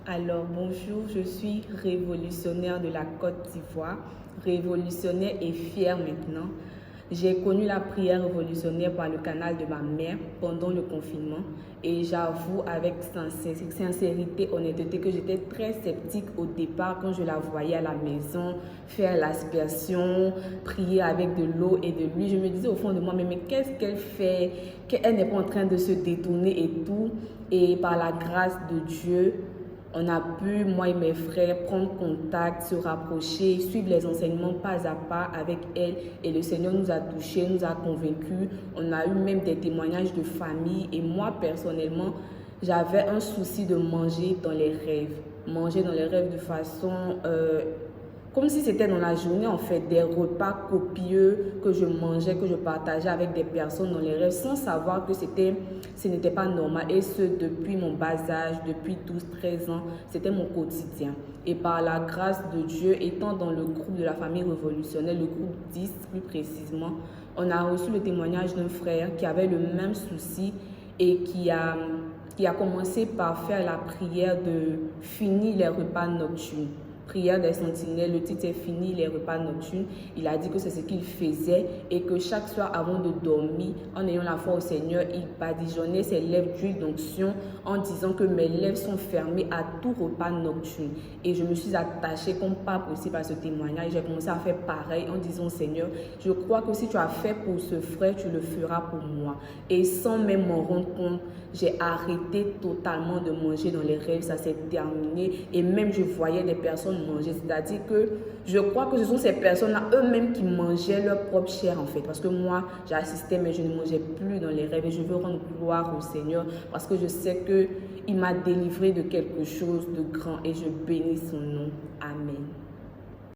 Alors bonjour, je suis révolutionnaire de la Côte d'Ivoire, révolutionnaire et fière maintenant. J'ai connu la prière révolutionnaire par le canal de ma mère pendant le confinement et j'avoue avec sincérité, honnêteté que j'étais très sceptique au départ quand je la voyais à la maison faire l'aspersion, prier avec de l'eau et de l'huile. Je me disais au fond de moi, mais qu'est-ce qu'elle fait? Qu'elle n'est pas en train de se détourner et tout. Et par la grâce de Dieu, on a pu, moi et mes frères, prendre contact, se rapprocher, suivre les enseignements pas à pas avec elle. Et le Seigneur nous a touchés, nous a convaincus. On a eu même des témoignages de famille. Et moi, personnellement, j'avais un souci de manger dans les rêves. Manger dans les rêves de façon comme si c'était dans la journée, en fait, des repas copieux que je mangeais, que je partageais avec des personnes dans les rêves, sans savoir que ce n'était pas normal. Et ce, depuis mon bas âge, depuis 12-13 ans, c'était mon quotidien. Et par la grâce de Dieu, étant dans le groupe de la famille révolutionnaire, le groupe 10 plus précisément, on a reçu le témoignage d'un frère qui avait le même souci et qui a commencé par faire la prière de finir les repas nocturnes. Prière des sentinelles, le titre est fini, les repas nocturnes. Il a dit que c'est ce qu'il faisait et que chaque soir avant de dormir, en ayant la foi au Seigneur, il badigeonnait ses lèvres d'huile d'onction en disant que mes lèvres sont fermées à tout repas nocturne. Et je me suis attachée comme pas possible à ce témoignage. J'ai commencé à faire pareil en disant, Seigneur, je crois que si tu as fait pour ce frère, tu le feras pour moi. Et sans même m'en rendre compte, j'ai arrêté totalement de manger dans les rêves, ça s'est terminé. Et même je voyais des personnes manger, c'est-à-dire que je crois que ce sont ces personnes-là eux-mêmes qui mangeaient leur propre chair en fait, parce que moi j'assistais mais je ne mangeais plus dans les rêves et je veux rendre gloire au Seigneur parce que je sais qu'il m'a délivré de quelque chose de grand et je bénis son nom. Amen.